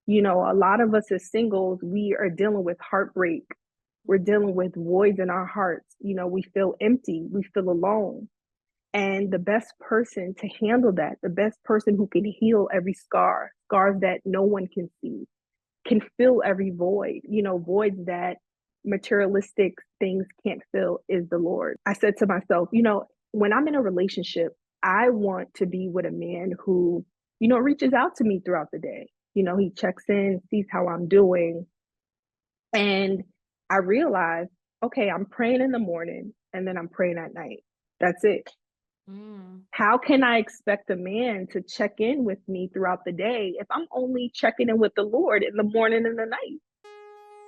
A lot of us as singles, we are dealing with heartbreak. We're dealing with voids in our hearts. We feel empty, we feel alone. And the best person to handle that, the best person who can heal every scars that no one can see, can fill every void, voids that materialistic things can't fill, is the Lord. I said to myself, when I'm in a relationship, I want to be with a man who, reaches out to me throughout the day. He checks in, sees how I'm doing. And I realized, okay, I'm praying in the morning and then I'm praying at night. That's it. Mm. How can I expect a man to check in with me throughout the day if I'm only checking in with the Lord in the morning and the night?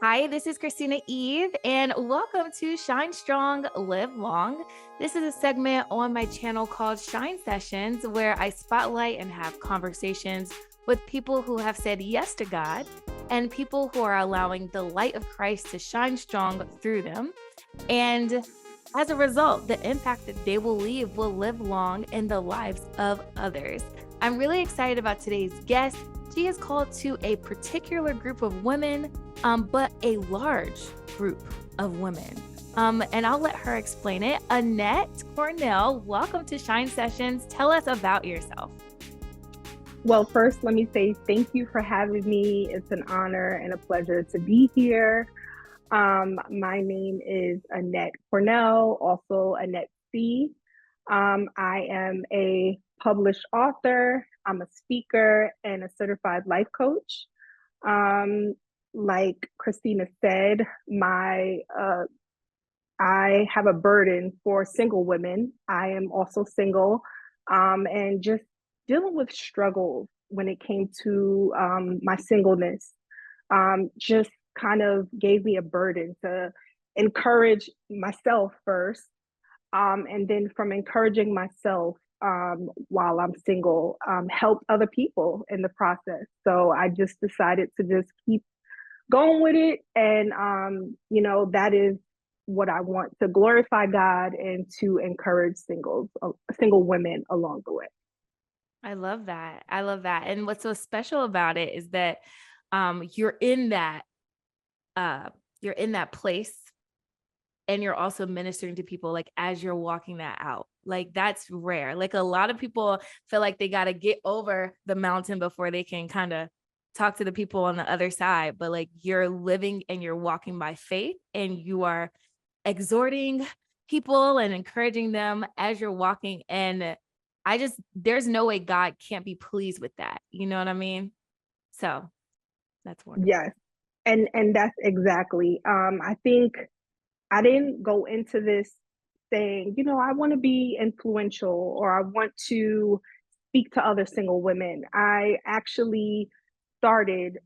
Hi, this is Christina Eve, and welcome to ShineStrong, LiveLong. This is a segment on my channel called ShineSessions, where I spotlight and have conversations with people who have said yes to God and people who are allowing the light of Christ to shine strong through them. And as a result, the impact that they will leave will live long in the lives of others. I'm really excited about today's guest. She is called to a particular group of women, but a large group of women. And I'll let her explain it. Annette Cornell, welcome to ShineSessions. Tell us about yourself. Well, first, let me say thank you for having me. It's an honor and a pleasure to be here. My name is Annette Cornell, also Annette C. I am a published author. I'm a speaker and a certified life coach. Like Christina said, I have a burden for single women. I am also single, and just dealing with struggles when it came to my singleness. Just kind of gave me a burden to encourage myself first, and then from encouraging myself while I'm single, help other people in the process. So I just decided to just keep going with it. And, that is what I want, to glorify God and to encourage single women along the way. I love that. I love that. And what's so special about it is that you're in that place, and you're also ministering to people like as you're walking that out. Like that's rare. Like a lot of people feel like they got to get over the mountain before they can kind of talk to the people on the other side, but like you're living and you're walking by faith, and you are exhorting people and encouraging them as you're walking. And there's no way God can't be pleased with that. You know what I mean? So that's wonderful. Yes. And that's exactly. I think I didn't go into this saying, I want to be influential or I want to speak to other single women. I actually started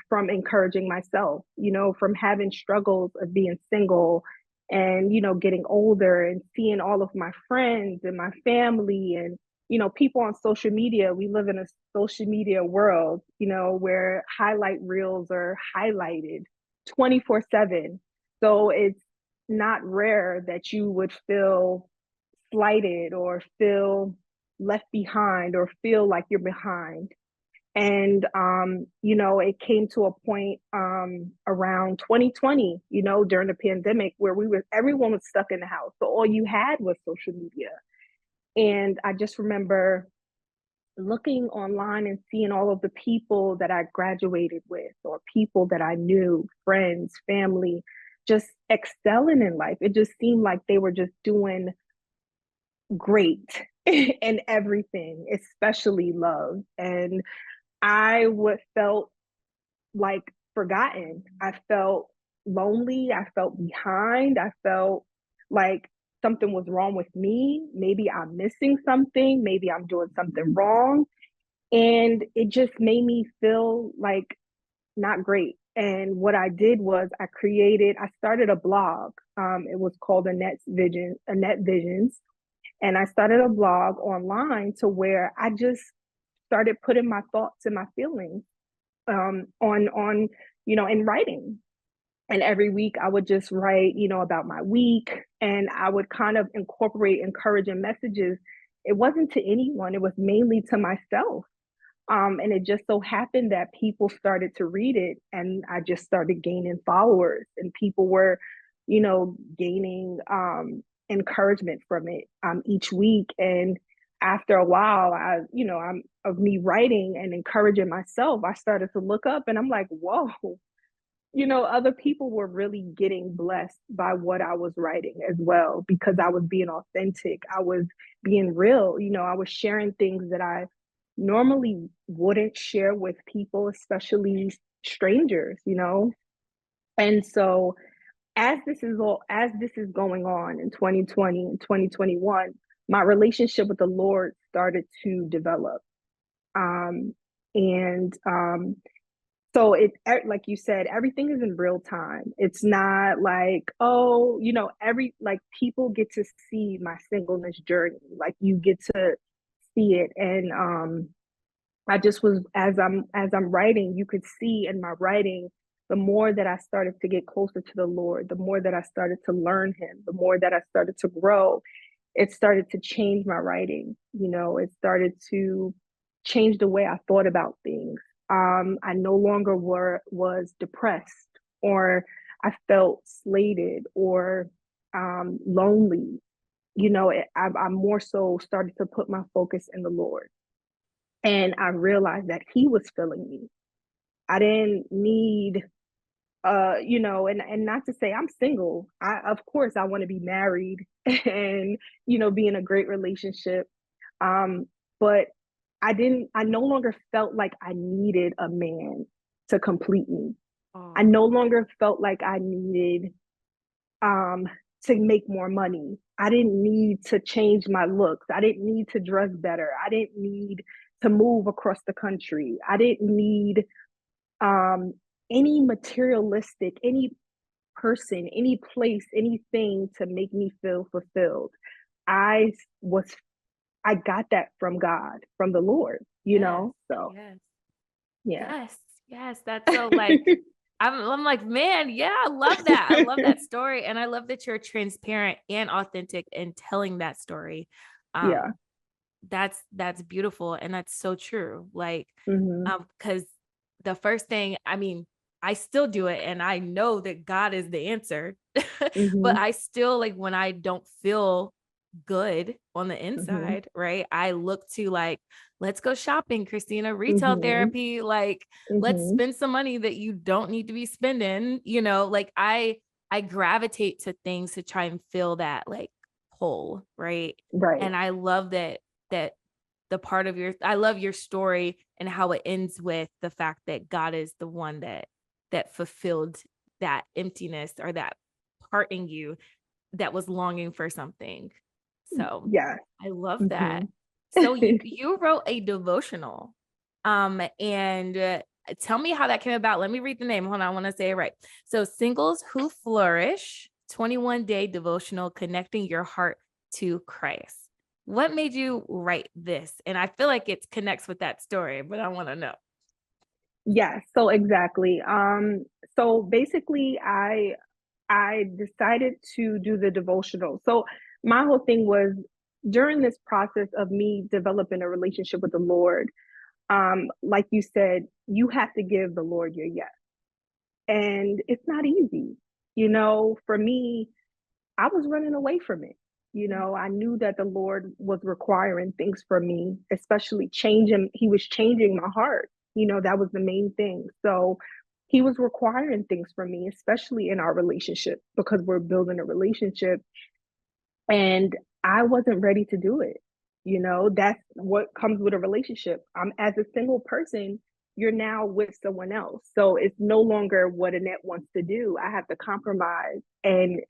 from encouraging myself, from having struggles of being single and, getting older and seeing all of my friends and my family and, people on social media. We live in a social media world, where highlight reels are highlighted 24/7. So it's not rare that you would feel slighted or feel left behind or feel like you're behind. And it came to a point around 2020, during the pandemic, where everyone was stuck in the house. So all you had was social media. And I just remember looking online and seeing all of the people that I graduated with or people that I knew, friends, family, just excelling in life. It just seemed like they were just doing great in everything, especially love. And I would felt like forgotten. I felt lonely. I felt behind. I felt like something was wrong with me. Maybe I'm missing something. Maybe I'm doing something wrong. And it just made me feel like not great. And what I did was I started a blog. It was called Annette Visions. And I started a blog online to where I just started putting my thoughts and my feelings on in writing. And every week I would just write, about my week, and I would kind of incorporate encouraging messages. It wasn't to anyone, it was mainly to myself. And it just so happened that people started to read it, and I just started gaining followers, and people were, gaining encouragement from it each week. And after a while, I'm of me writing and encouraging myself, I started to look up and I'm like, whoa, other people were really getting blessed by what I was writing as well, because I was being authentic. I was being real. I was sharing things that I normally wouldn't share with people, especially strangers. And so as this is going on in 2020 and 2021, my relationship with the Lord started to develop. And so like you said, everything is in real time. It's not like, oh, like people get to see my singleness journey. Like you get to see it. And I just was, as I'm writing, you could see in my writing, the more that I started to get closer to the Lord, the more that I started to learn him, the more that I started to grow, it started to change my writing. It started to change the way I thought about things. I no longer was depressed, or I felt slated, or lonely. I more so started to put my focus in the Lord. And I realized that he was filling me. I didn't need and not to say I'm single. Of course I want to be married and be in a great relationship. But I no longer felt like I needed a man to complete me. I Oh, no longer felt like I needed um to make more money. I didn't need to change my looks. I didn't need to dress better. I didn't need to move across the country. I didn't need um any materialistic, any person, any place, anything to make me feel fulfilled. I was I got that from God, from the Lord, yes, So yes, yeah. yes, yes. That's so like, I'm like, man, yeah, I love that. I love that story. And I love that you're transparent and authentic in telling that story. Yeah. Um, that's beautiful. And that's so true. Like, Hmm. because the first thing, I mean, I still do it and I know that God is the answer, but Hmm. I still like when I don't feel good on the Hmm. inside, right? I look to like, let's go shopping, Christina, retail Hmm. therapy, like let's Hmm. spend some money that you don't need to be spending, like I gravitate to things to try and fill that like hole, right? Right. And I love that the part of I love your story and how it ends with the fact that God is the one that fulfilled that emptiness or that part in you that was longing for something. So Yeah. I love Hmm. that. So you wrote a devotional. And tell me how that came about. Let me read the name. Hold on, I want to say it right. So Singles Who Flourish, 21-day devotional connecting your heart to Christ. What made you write this? And I feel like it connects with that story, but I want to know. Yes, so exactly. So basically I decided to do the devotional. So my whole thing was, during this process of me developing a relationship with the Lord, like you said, you have to give the Lord your yes. And it's not easy. For me, I was running away from it. I knew that the Lord was requiring things from me, especially changing. He was changing my heart. That was the main thing. So he was requiring things from me, especially in our relationship, because we're building a relationship. And I wasn't ready to do it. That's what comes with a relationship. As a single person, you're now with someone else. So it's no longer what Annette wants to do. I have to compromise. And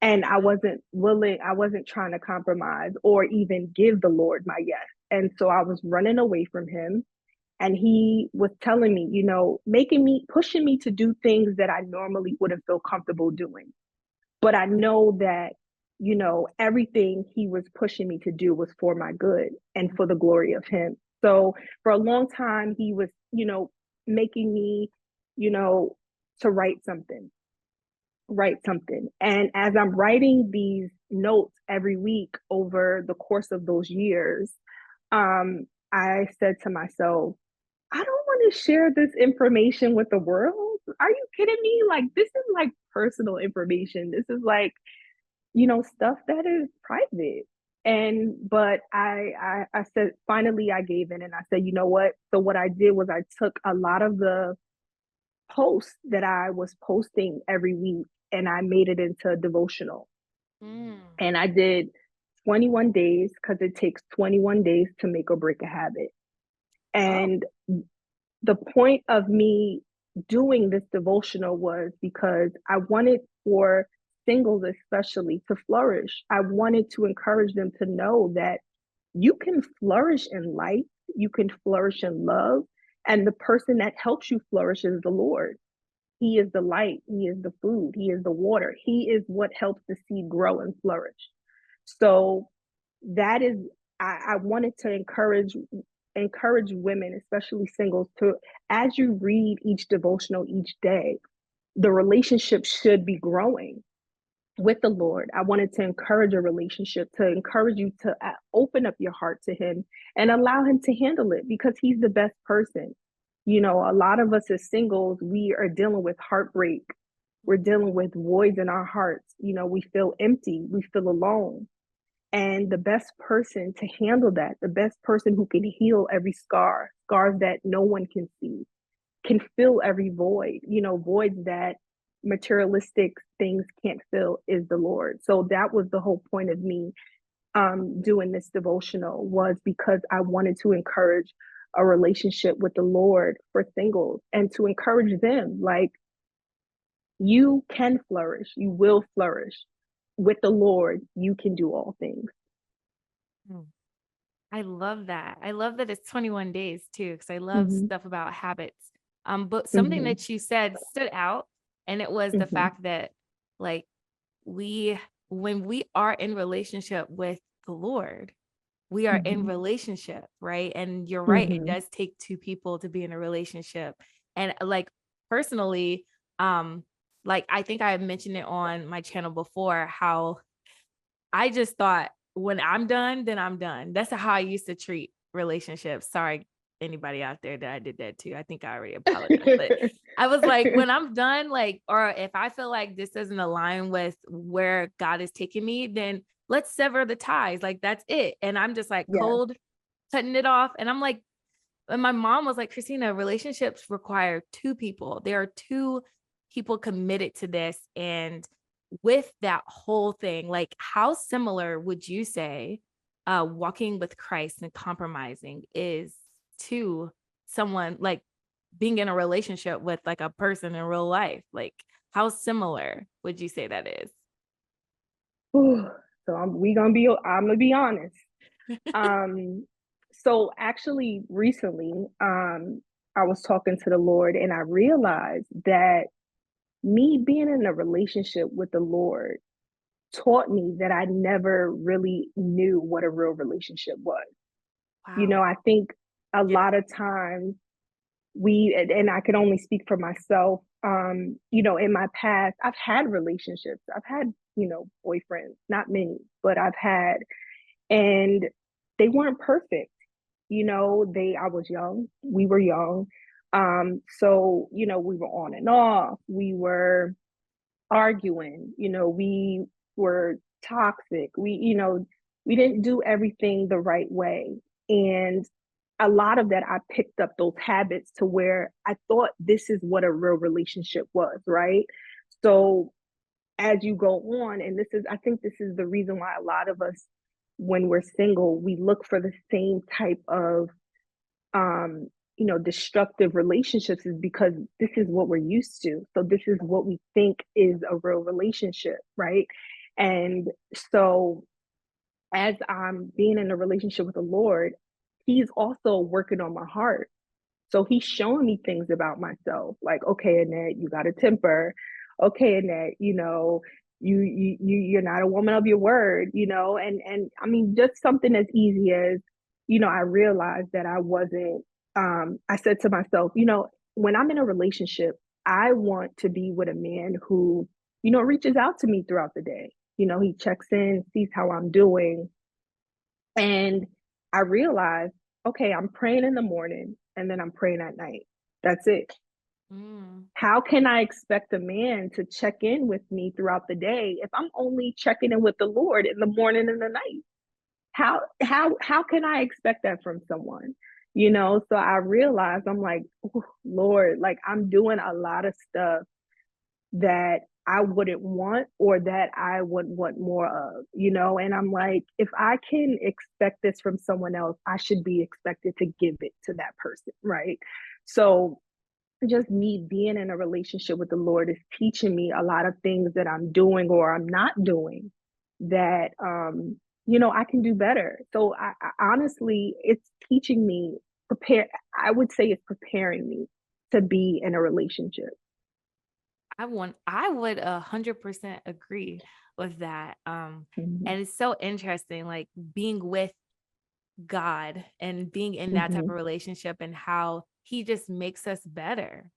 I wasn't willing, I wasn't trying to compromise or even give the Lord my yes. And so I was running away from him. And he was telling me, pushing me to do things that I normally wouldn't feel comfortable doing. But I know that, everything he was pushing me to do was for my good and for the glory of him. So for a long time, he was, making me, you know, to write something. And as I'm writing these notes every week over the course of those years, I said to myself, I don't want to share this information with the world. Are you kidding me? Like, this is like personal information. This is like, stuff that is private. And but I said finally I gave in and I said, you know what? So what I did was I took a lot of the posts that I was posting every week and I made it into a devotional. Mm. And I did 21 days because it takes 21 days to make or break a habit. Oh. And the point of me doing this devotional was because I wanted for singles, especially, to flourish. I wanted to encourage them to know that you can flourish in life, you can flourish in love, and the person that helps you flourish is the Lord. He is the light, He is the food, He is the water, He is what helps the seed grow and flourish. So that is, I wanted to encourage women, especially singles, to, as you read each devotional each day, the relationship should be growing with the Lord. I wanted to encourage a relationship, to encourage you to open up your heart to Him and allow Him to handle it because He's the best person. A lot of us as singles, we are dealing with heartbreak. We're dealing with voids in our hearts. We feel empty, we feel alone. And the best person to handle that, the best person who can heal every scars that no one can see, can fill every void, voids that materialistic things can't fill, is the Lord. So that was the whole point of me doing this devotional, was because I wanted to encourage a relationship with the Lord for singles and to encourage them, like, you can flourish, you will flourish. With the Lord, you can do all things. Mm. I love that. I love that it's 21 days too, because I love Mm-hmm. stuff about habits. But something Mm-hmm. that you said stood out, and it was the Mm-hmm. fact that, like, we, when we are in relationship with the Lord, we are in Mm-hmm. relationship, right? And you're right, it Mm-hmm. does take two people to be in a relationship. And like personally, like I think I mentioned it on my channel before, how I just thought when I'm done, then I'm done. That's how I used to treat relationships. Sorry, anybody out there that I did that to. I think I already apologized, but I was like, when I'm done, like, or if I feel like this doesn't align with where God is taking me, then let's sever the ties. Like, that's it. And I'm just like Yeah. cold cutting it off. And I'm like, and my mom was like, Christina, relationships require two people. There are two people committed to this. And with that whole thing, like, how similar would you say walking with Christ and compromising is to someone, like being in a relationship with like a person in real life? Like, how similar would you say that is? So I'm gonna be honest. Um, so actually recently, I was talking to the Lord and I realized that me being in a relationship with the Lord taught me that I never really knew what a real relationship was. Wow. I think a Yeah. lot of times and I can only speak for myself, in my past, I've had relationships. I've had, boyfriends, not many, but I've had, and they weren't perfect. I was young, we were young. So, we were on and off, we were arguing, we were toxic. We didn't do everything the right way. And a lot of that, I picked up those habits to where I thought this is what a real relationship was, right? So as you go on, and I think this is the reason why a lot of us, when we're single, we look for the same type of destructive relationships, is because this is what we're used to. So this is what we think is a real relationship, right? And so as I'm being in a relationship with the Lord, He's also working on my heart. So He's showing me things about myself, like, okay, Annette, you got a temper. Okay, Annette, you're not a woman of your word, and I mean, just something as easy as, I realized that I wasn't. I said to myself, when I'm in a relationship, I want to be with a man who, reaches out to me throughout the day. He checks in, sees how I'm doing, and I realized, okay, I'm praying in the morning and then I'm praying at night. That's it. Mm. How can I expect a man to check in with me throughout the day if I'm only checking in with the Lord in the morning and the night? How can I expect that from someone? So I realized, I'm like, Lord, like I'm doing a lot of stuff that I wouldn't want or that I would want more of, and I'm like, if I can expect this from someone else, I should be expected to give it to that person, right? So just me being in a relationship with the Lord is teaching me a lot of things that I'm doing or I'm not doing that I can do better. So I honestly, it's teaching me I would say it's preparing me to be in a relationship. I would 100% agree with that. Mhm. And it's so interesting, like being with God and being in that type Mhm. of relationship and how he just makes us better.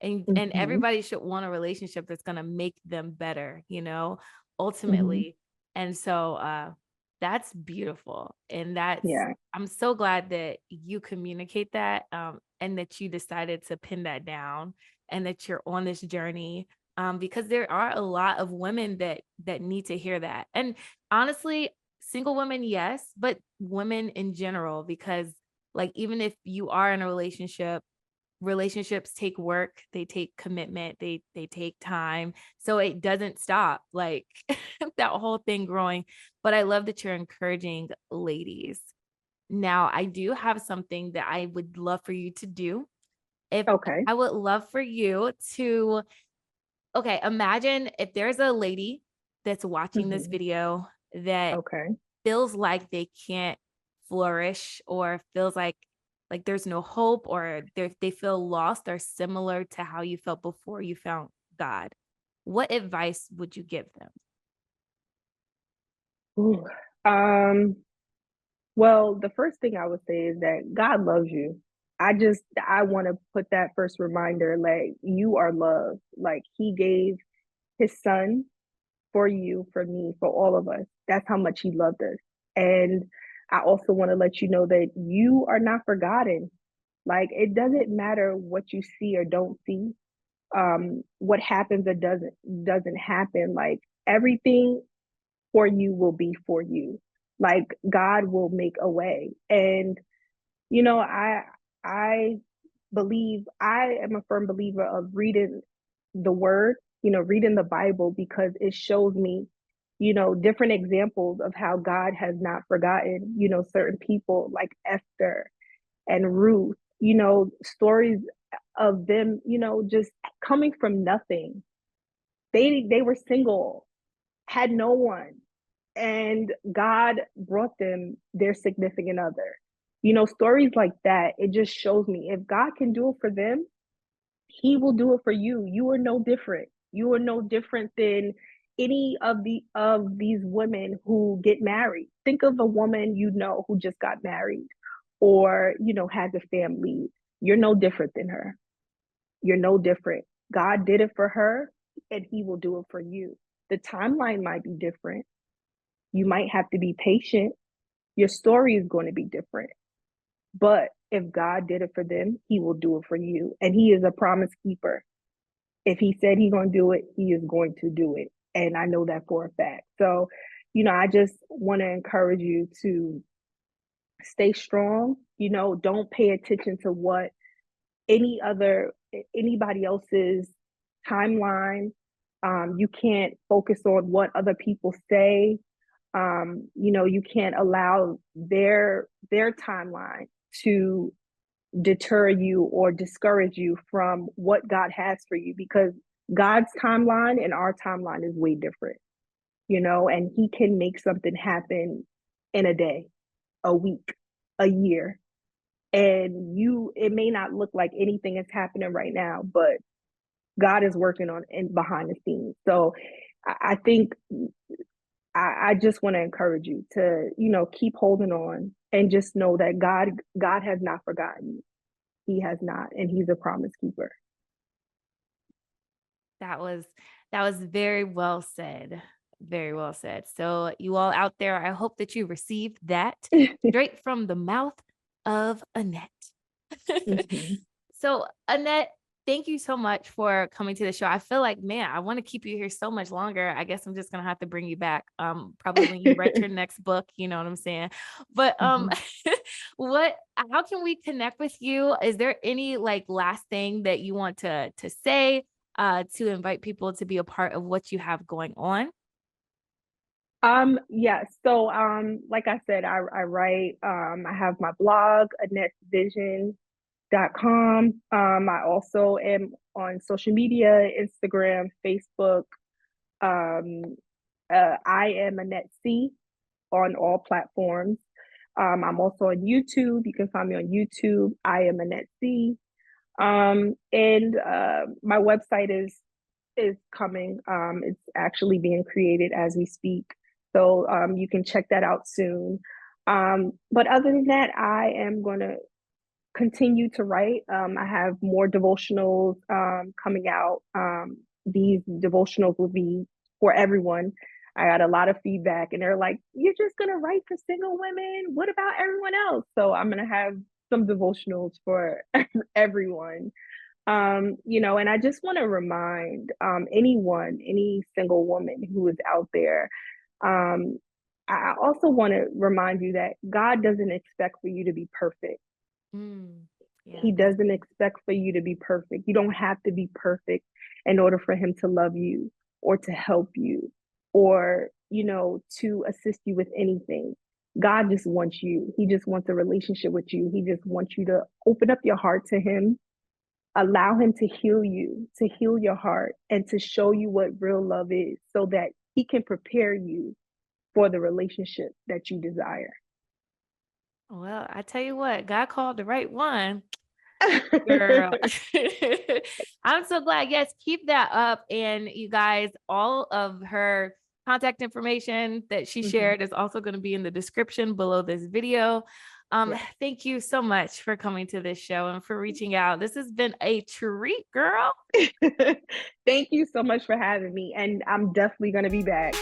And Mhm. everybody should want a relationship that's going to make them better, Mhm. ultimately. And so that's beautiful. And Yeah. I'm so glad that you communicate that, and that you decided to pin that down and that you're on this journey, because there are a lot of women that need to hear that. And honestly, single women, yes, but women in general, because like even if you are in a relationship, relationships take work, they take commitment, they take time. So it doesn't stop like that whole thing growing. But I love that you're encouraging ladies. Now, I do have something that I would love for you to do. If Okay. I would love for you to, okay, imagine if there's a lady that's watching this Mhm. video that Okay. feels like they can't flourish or feels like there's no hope or they feel lost or similar to how you felt before you found God. What advice would you give them? Ooh. Um, well, the first thing I would say is that God loves you. I want to put that first reminder, like you are loved. Like he gave his son for you, for me, for all of us. That's how much he loved us. And I also want to let you know that you are not forgotten. Like it doesn't matter what you see or don't see, what happens or doesn't happen. Like everything for you will be for you. Like God will make a way. And you know, I I am a firm believer of reading the word, reading the Bible because it shows me, different examples of how God has not forgotten, certain people like Esther and Ruth, stories of them, just coming from nothing. They were single, had no one, and God brought them their significant other. Stories like that, it just shows me if God can do it for them, he will do it for you. You are no different. You are no different than any of these women who get married. Think of a woman who just got married or has a family. You're no different than her. You're no different. God did it for her and he will do it for you. The timeline might be different. You might have to be patient. Your story is going to be different. But if God did it for them, he will do it for you. And he is a promise keeper. If he said he's going to do it, he is going to do it. And I know that for a fact. So, I just want to encourage you to stay strong. Don't pay attention to what anybody else's timeline. You can't focus on what other people say. You can't allow their timeline to deter you or discourage you from what God has for you because God's timeline and our timeline is way different, and he can make something happen in a day, a week, a year. And it may not look like anything is happening right now, but God is working on in behind the scenes. So I think I just want to encourage you to, keep holding on and just know that God has not forgotten you. He has not, and he's a promise keeper. That was that was very well said. Very well said. So you all out there, I hope that you received that straight from the mouth of Annette. Mhm. So Annette, thank you so much for coming to the show. I feel like, man, I want to keep you here so much longer. I guess I'm just gonna have to bring you back. Probably when you write your next book, you know what I'm saying? But Mhm. how can we connect with you? Is there any like last thing that you want to say to invite people to be a part of what you have going on? Yes. So, like I said, I write, I have my blog, AnnetteVision.com. I also am on social media, Instagram, Facebook. Um, I am Annette C on all platforms. I'm also on YouTube. You can find me on YouTube. I am Annette C. And my website is coming. It's actually being created as we speak. So you can check that out soon. But other than that, I am going to continue to write. I have more devotionals coming out. These devotionals will be for everyone. I got a lot of feedback, and they're like, "You're just gonna write for single women? What about everyone else?" So I'm gonna have some devotionals for everyone. And I just want to remind anyone, any single woman who is out there. Um, I also want to remind you that God doesn't expect for you to be perfect. Mm, yeah, He that's doesn't good. expect for you to be perfect. You don't have to be perfect in order for him to love you or to help you or, to assist you with anything. God just wants you. He just wants a relationship with you. He just wants you to open up your heart to him, allow him to heal you, to heal your heart, and to show you what real love is so that he can prepare you for the relationship that you desire. Well, I tell you what, God called the right one. Girl. I'm so glad. Yes, keep that up. And you guys, all of her contact information that she Mhm. shared is also going to be in the description below this video. Yeah. Thank you so much for coming to this show and for reaching out. This has been a treat, girl. Thank you so much for having me, and I'm definitely going to be back.